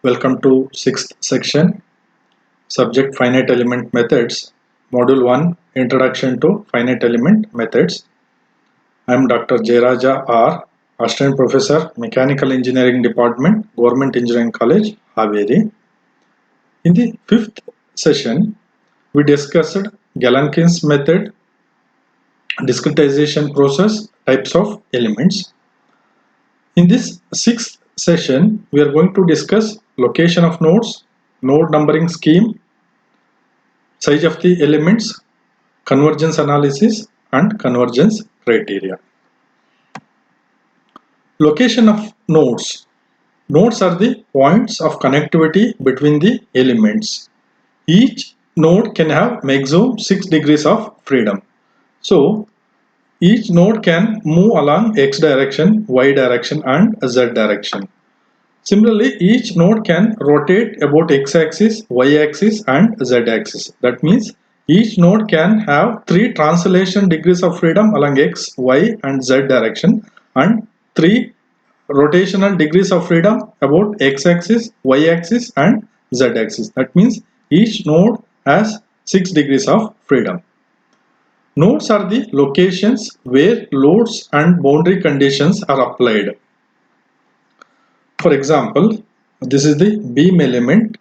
Welcome to sixth section, subject finite element methods, module 1, introduction to finite element methods. I am Dr. Jayaraja R, assistant professor, mechanical engineering department, Government Engineering College, Haveri. In the fifth session, we discussed Galenkin's method, discretization process, types of elements. In this sixth session, we are going to discuss location of nodes, node numbering scheme, size of the elements, convergence analysis and convergence criteria. Location of nodes. Nodes are the points of connectivity between the elements. Each node can have maximum 6 degrees of freedom. So, each node can move along x direction, y direction and z direction. Similarly, each node can rotate about x-axis, y-axis and z-axis. That means each node can have 3 translation degrees of freedom along x, y and z direction and 3 rotational degrees of freedom about x-axis, y-axis and z-axis. That means each node has 6 degrees of freedom. Nodes are the locations where loads and boundary conditions are applied. For example, this is the beam element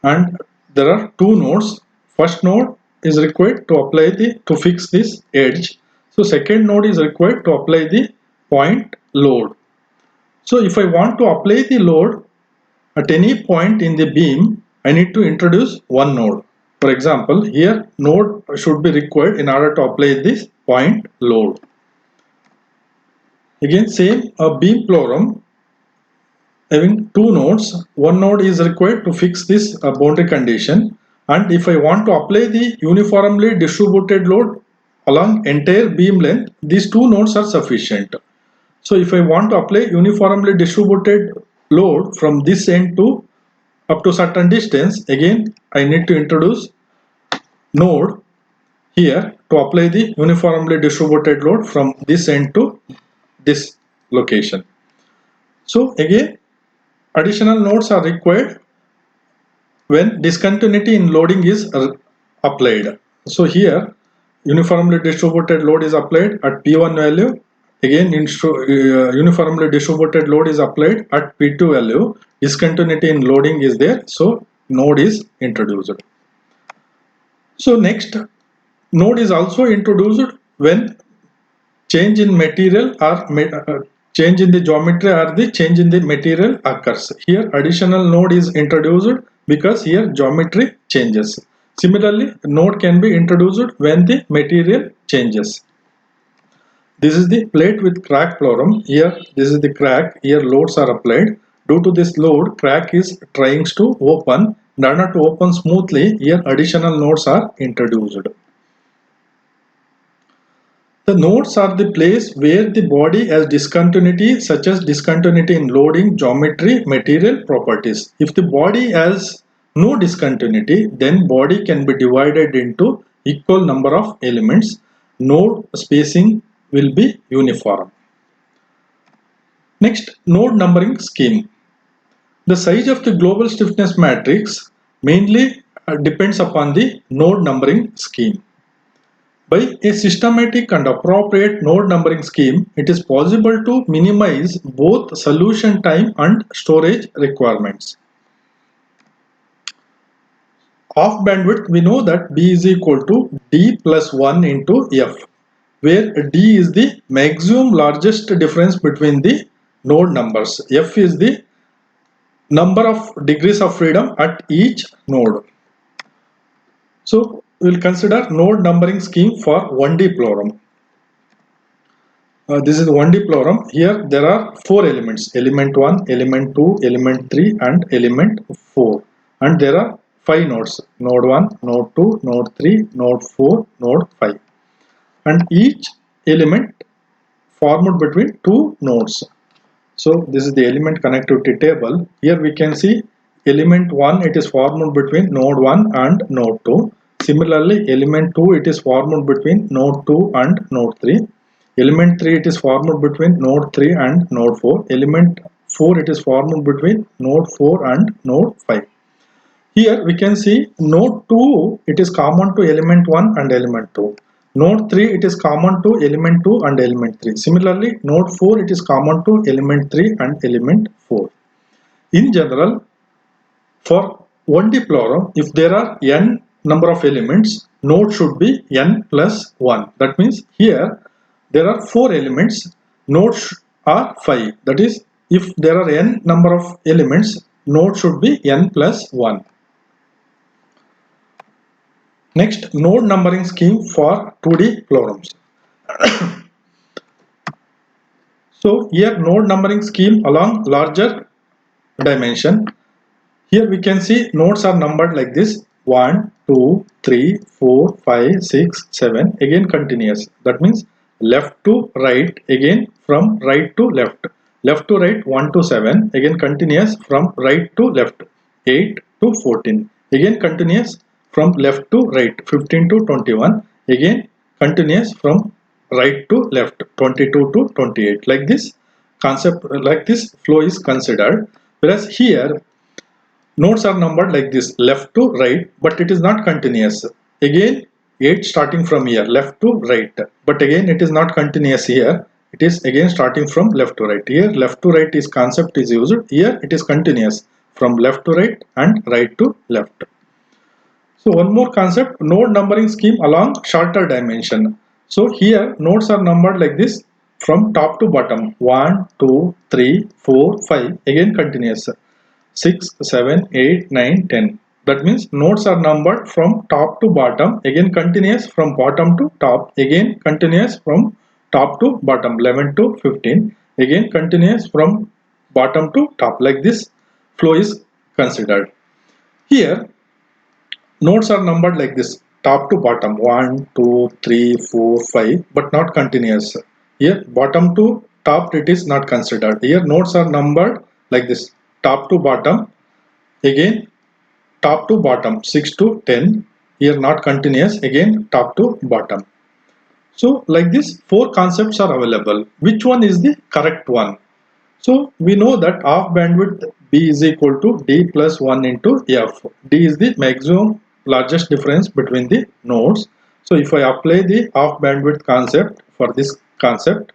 and there are two nodes. First node is required to fix this edge. So second node is required to apply the point load. So if I want to apply the load at any point in the beam, I need to introduce one node. For example, here node should be required in order to apply this point load. Again, same a beam plorum having two nodes. One node is required to fix this boundary condition, and if I want to apply the uniformly distributed load along entire beam length, these two nodes are sufficient. So if I want to apply uniformly distributed load from this end to up to certain distance, again I need to introduce node here to apply the uniformly distributed load from this end to this location. So again additional nodes are required when discontinuity in loading is applied. So here uniformly distributed load is applied at P1 value. Again uniformly distributed load is applied at P2 value. Discontinuity in loading is there, so node is introduced. So next, node is also introduced when change in material or change in the geometry or the change in the material occurs. Here additional node is introduced because here geometry changes. Similarly, node can be introduced when the material changes. This is the plate with crack plorum. Here this is the crack. Here loads are applied. Due to this load, crack is trying to open. In order to open smoothly, here additional nodes are introduced. The nodes are the place where the body has discontinuity, such as discontinuity in loading, geometry, material properties. If the body has no discontinuity, then body can be divided into equal number of elements. Node spacing will be uniform. Next, node numbering scheme. The size of the global stiffness matrix mainly depends upon the node numbering scheme. By a systematic and appropriate node numbering scheme, it is possible to minimize both solution time and storage requirements. Of bandwidth, we know that B is equal to D plus 1 into F, where D is the maximum largest difference between the node numbers. F is the number of degrees of freedom at each node. So, we will consider node numbering scheme for 1D plorum. This is 1D plorum. Here there are 4 elements: element 1, element 2, element 3 and element 4. And there are 5 nodes: node 1, node 2, node 3, node 4, node 5. And each element formed between 2 nodes. So this is the element connectivity table. Here we can see element 1, it is formed between node 1 and node 2. Similarly, element 2, it is formed between node 2 and node 3. Element 3, it is formed between node 3 and node 4. Element 4 it is formed between node 4 and node 5. Here we can see node 2 it is common to element 1 and element 2. Node 3 it is common to element 2 and element 3. Similarly, node 4 it is common to element 3 and element 4. In general, for 1D plorom, if there are n number of elements, node should be n plus 1. That means here there are 4 elements, nodes are 5. That is, if there are n number of elements, node should be n plus 1. Next, node numbering scheme for 2D plorums. So here node numbering scheme along larger dimension. Here we can see nodes are numbered like this: 1, 2, 3, 4, 5, 6, 7, again continuous. That means left to right, again from right to left. Left to right 1 to 7, again continuous from right to left. 8 to 14, again continuous from left to right. 15 to 21, again continuous from right to left. 22 to 28. Like this concept, like this flow is considered. Whereas here nodes are numbered like this, left to right, but it is not continuous. Again 8 starting from here, left to right, but again it is not continuous here. It is again starting from left to right. Here left to right is concept is used. Here it is continuous from left to right and right to left. So one more concept, node numbering scheme along shorter dimension. So here nodes are numbered like this from top to bottom: 1, 2, 3, 4, 5, again continuous. 6, 7, 8, 9, 10. That means nodes are numbered from top to bottom, again continuous from bottom to top, again continuous from top to bottom. 11 to 15, again continuous from bottom to top. Like this flow is considered. Here nodes are numbered like this, top to bottom: 1, 2, 3, 4, 5, but not continuous. Here bottom to top it is not considered. Here nodes are numbered like this, top to bottom, again top to bottom, 6 to 10. Here not continuous, again top to bottom. So like this 4 concepts are available. Which one is the correct one? So we know that half bandwidth B is equal to D plus 1 into F. D is the maximum largest difference between the nodes. So if I apply the half bandwidth concept for this concept,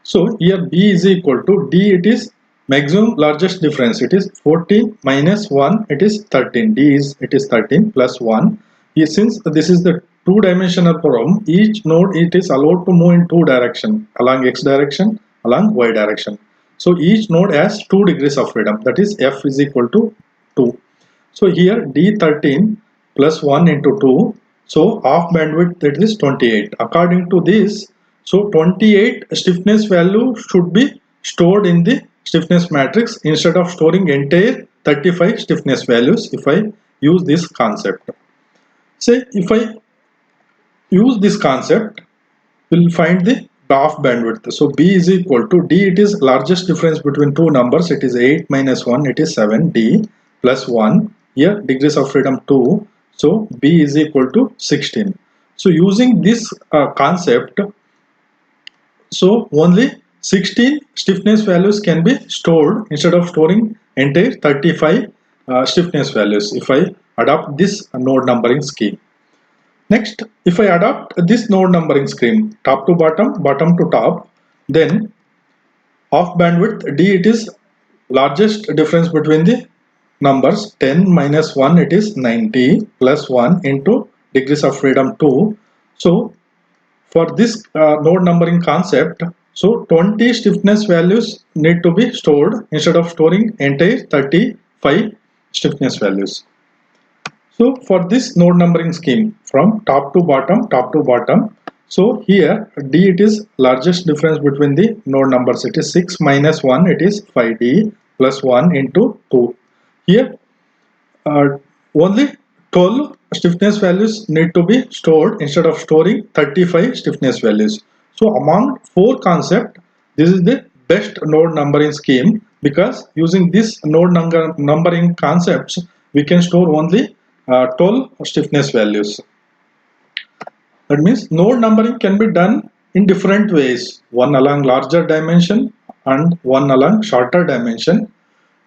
so here B is equal to D, it is maximum largest difference, it is 14 minus 1, it is 13. D is, it is 13 plus 1. Here, since this is the two-dimensional problem, each node it is allowed to move in two directions, along x direction, along y direction. So each node has 2 degrees of freedom, that is F is equal to 2. So here D13 plus 1 into 2, so half bandwidth that is 28. According to this, so 28 stiffness value should be stored in the stiffness matrix instead of storing entire 35 stiffness values if I use this concept. Say if I use this concept, we'll find the half bandwidth. So B is equal to D, it is largest difference between two numbers, it is 8 minus 1, it is 7, D plus 1, here degrees of freedom 2, so B is equal to 16. So using this concept, so only 16 stiffness values can be stored instead of storing entire 35 stiffness values if I adopt this node numbering scheme. Next, if I adopt this node numbering scheme, top to bottom, bottom to top, then half bandwidth D, it is largest difference between the numbers. 10 minus 1 it is 90 plus 1 into degrees of freedom 2. So for this node numbering concept, so 20 stiffness values need to be stored instead of storing entire 35 stiffness values. So for this node numbering scheme from top to bottom, so here D, it is largest difference between the node numbers, it is 6 minus 1 it is 5D plus 1 into 2. Here only 12 stiffness values need to be stored instead of storing 35 stiffness values. So among 4 concepts, this is the best node numbering scheme, because using this node numbering concepts we can store only 12 stiffness values. That means node numbering can be done in different ways. One along larger dimension, and one along shorter dimension.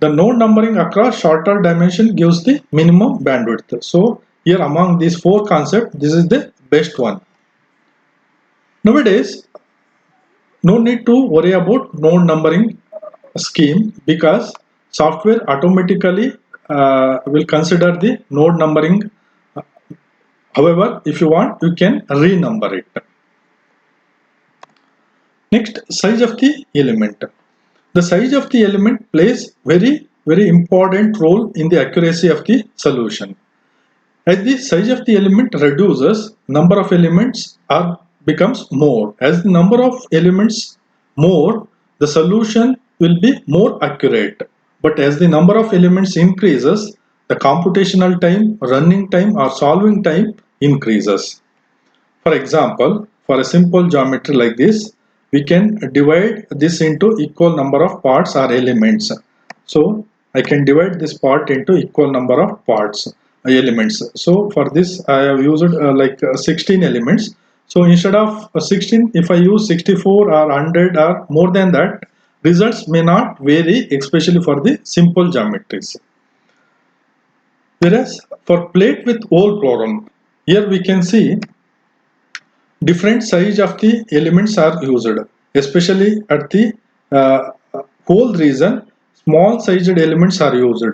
The node numbering across shorter dimension gives the minimum bandwidth. So here among these four concepts, this is the best one. Nowadays, no need to worry about node numbering scheme because software automatically will consider the node numbering. However, if you want, you can renumber it. Next, size of the element. The size of the element plays very important role in the accuracy of the solution. As the size of the element reduces, number of elements becomes more. As the number of elements more, the solution will be more accurate. But as the number of elements increases, the computational time, running time or solving time increases. For example, for a simple geometry like this, we can divide this into equal number of parts or elements. So I can divide this part into equal number of parts, elements. So for this I have used 16 elements. So instead of 16, if I use 64 or 100 or more than that, results may not vary, especially for the simple geometries. Whereas for plate with hole problem, here we can see different size of the elements are used, especially at the hole region. Small sized elements are used,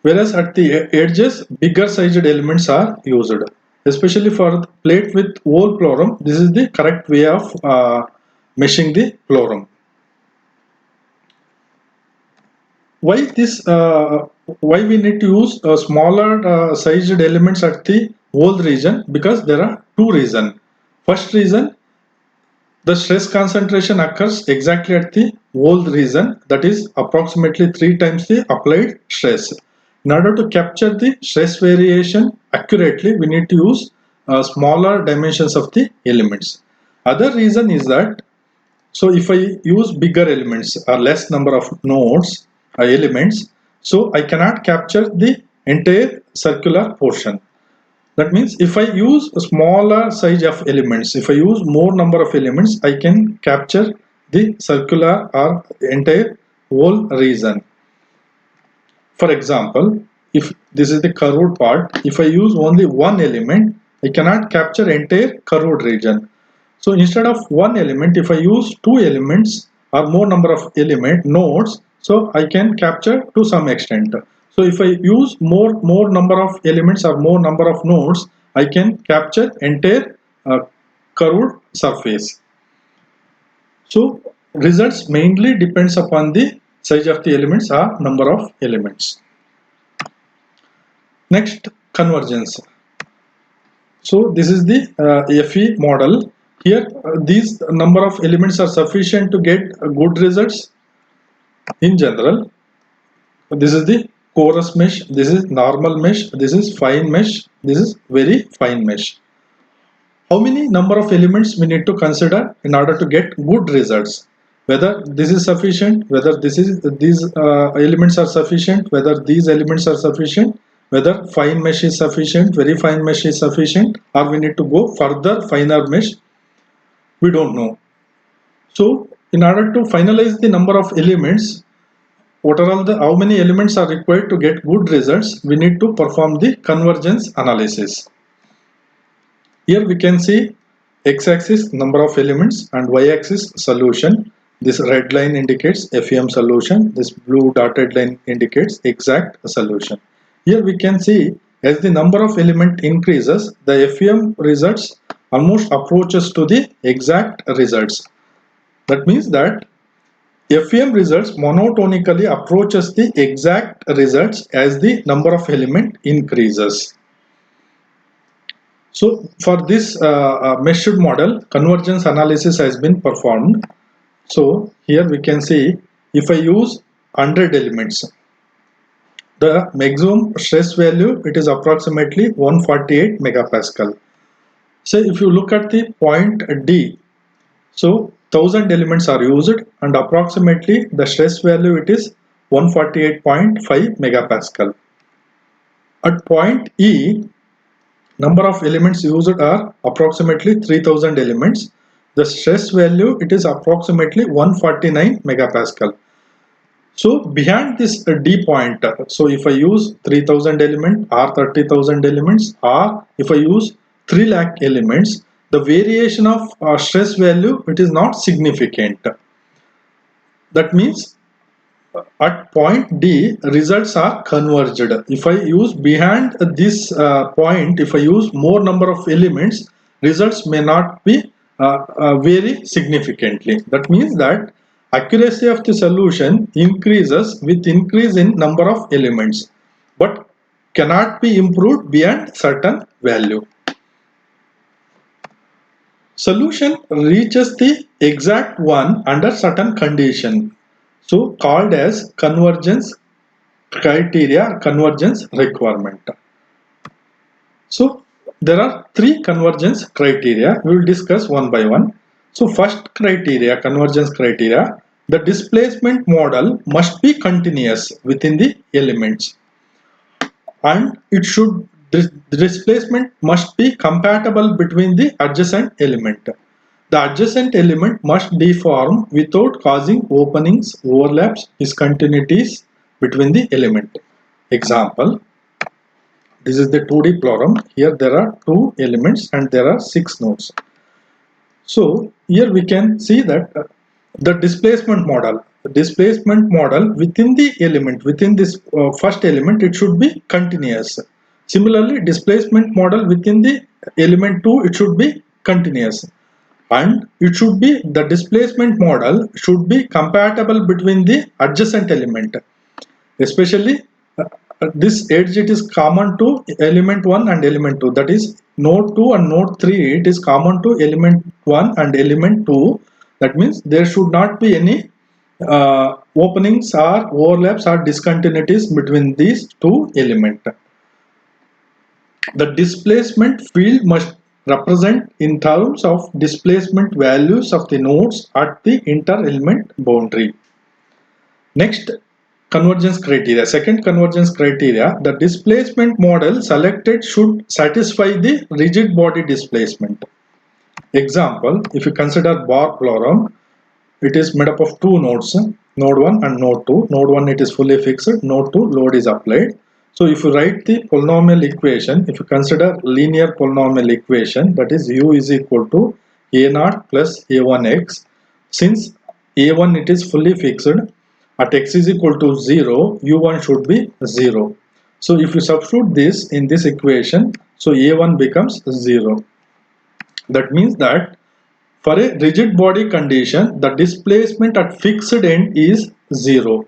whereas at the edges bigger sized elements are used. Especially for the plate with hole florum, this is the correct way of meshing the florum. Why this? Why we need to use smaller sized elements at the hole region? Because there are two reasons. First reason, the stress concentration occurs exactly at the hole region, that is approximately 3 times the applied stress. In order to capture the stress variation accurately, we need to use smaller dimensions of the elements. Other reason is that, so if I use bigger elements or less number of nodes or elements, so I cannot capture the entire circular portion. That means if I use a smaller size of elements, if I use more number of elements, I can capture the circular or entire whole region. For example, if this is the curved part, if I use only one element, I cannot capture entire curved region. So instead of one element, if I use two elements or more number of element nodes, so I can capture to some extent. So if I use more number of elements or more number of nodes, I can capture entire curved surface. So results mainly depends upon the size of the elements or number of elements. Next, convergence. So this is the FE model. Here these number of elements are sufficient to get good results. In general, this is the coarse mesh, this is normal mesh, this is fine mesh, this is very fine mesh. How many number of elements we need to consider in order to get good results? Whether this is sufficient, whether these elements are sufficient, whether these elements are sufficient, whether fine mesh is sufficient, very fine mesh is sufficient, or we need to go further finer mesh, we don't know. So in order to finalize the number of elements, what are all the how many elements are required to get good results, we need to perform the convergence analysis. Here we can see x-axis number of elements and y-axis solution. This red line indicates FEM solution, this blue dotted line indicates exact solution. Here we can see as the number of element increases, the FEM results almost approaches to the exact results. That means that FEM results monotonically approaches the exact results as the number of element increases. So for this meshed model, convergence analysis has been performed. So here we can see if I use 100 elements, the maximum stress value, it is approximately 148 megapascal. So if you look at the point D, so 1000 elements are used and approximately the stress value it is 148.5 megapascal. At point E, number of elements used are approximately 3000 elements. the stress value, it is approximately 149 megapascal. So behind this D point, so if I use 3000 element or 30,000 elements, or if I use 3 lakh elements, the variation of stress value, it is not significant. That means at point D, results are converged. If I use behind this point, if I use more number of elements, results may not be vary significantly. That means that accuracy of the solution increases with increase in number of elements, but cannot be improved beyond certain value. Solution reaches the exact one under certain condition, so called as convergence criteria, convergence requirement. So there are three convergence criteria. We will discuss one by one. So first criteria, convergence criteria, the displacement model must be continuous within the elements, and it should, the displacement must be compatible between the adjacent element. The adjacent element must deform without causing openings, overlaps, discontinuities between the element. Example, this is the 2D problem. Here there are two elements and there are 6 nodes. So here we can see that the displacement model within the element, within this first element, it should be continuous. Similarly, displacement model within the element 2, it should be continuous, and it should be, the displacement model should be compatible between the adjacent element, especially this edge, it is common to element 1 and element 2, that is node 2 and node 3, it is common to element 1 and element 2. That means there should not be any openings or overlaps or discontinuities between these two elements. The displacement field must represent in terms of displacement values of the nodes at the inter-element boundary. Next convergence criteria, second convergence criteria, the displacement model selected should satisfy the rigid body displacement. Example, if you consider bar problem, it is made up of two nodes, node 1 and node 2. Node 1, it is fully fixed, node 2, load is applied. So if you write the polynomial equation, if you consider linear polynomial equation, that is u is equal to a0 plus a1x, since a1 it is fully fixed, at x is equal to 0, u1 should be 0. So if you substitute this in this equation, so a1 becomes 0. That means that for a rigid body condition, the displacement at fixed end is 0,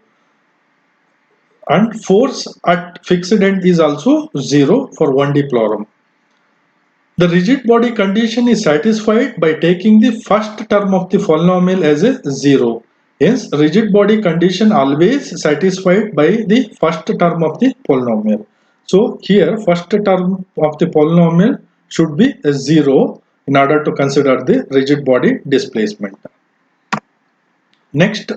and force at fixed end is also 0 for 1D problem. The rigid body condition is satisfied by taking the first term of the polynomial as a 0. Hence, rigid body condition always satisfied by the first term of the polynomial. So here first term of the polynomial should be a 0 in order to consider the rigid body displacement. Next,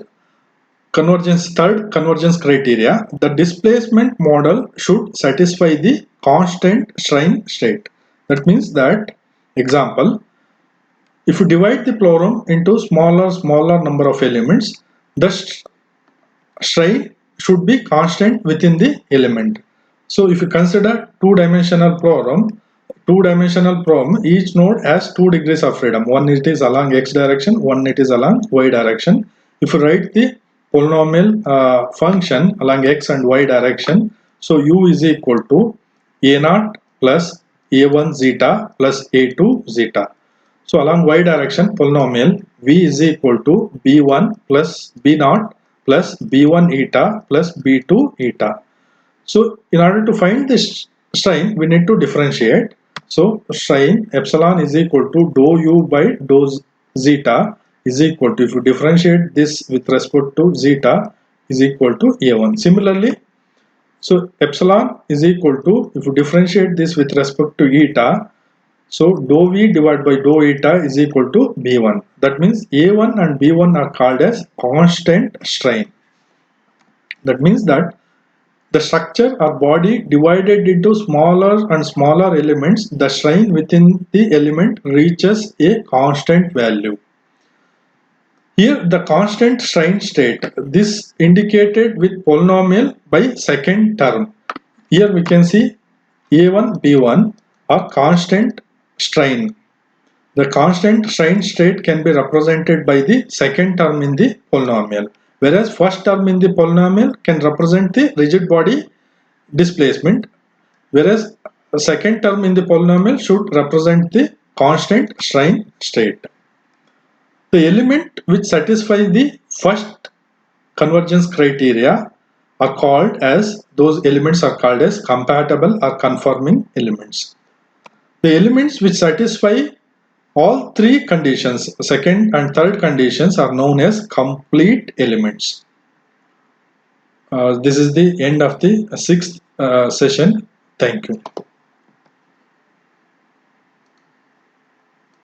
third convergence criteria, the displacement model should satisfy the constant strain state. That means that, example, if you divide the problem into smaller number of elements, the strain should be constant within the element. So if you consider two-dimensional problem, each node has 2 degrees of freedom. One it is along x direction, one it is along y direction. If you write the polynomial function along x and y direction, so u is equal to a0 plus a1 zeta plus a2 zeta. So along y direction polynomial, v is equal to b1 plus b0 plus b1 eta plus b2 eta. So in order to find this strain, we need to differentiate. So strain epsilon is equal to dou u by dou zeta is equal to, if you differentiate this with respect to zeta, is equal to a1. Similarly, so epsilon is equal to, if you differentiate this with respect to eta, so dou v divided by dou eta is equal to b1. That means a1 and b1 are called as constant strain. That means that the structure or body divided into smaller and smaller elements, the strain within the element reaches a constant value. Here the constant strain state, this indicated with polynomial by second term. Here we can see A1, B1 are constant strain. The constant strain state can be represented by the second term in the polynomial, whereas first term in the polynomial can represent the rigid body displacement, whereas the second term in the polynomial should represent the constant strain state. The element which satisfies the first convergence criteria are called as, those elements are called as compatible or conforming elements. The elements which satisfy all three conditions, second and third conditions, are known as complete elements. This is the end of the sixth session. Thank you.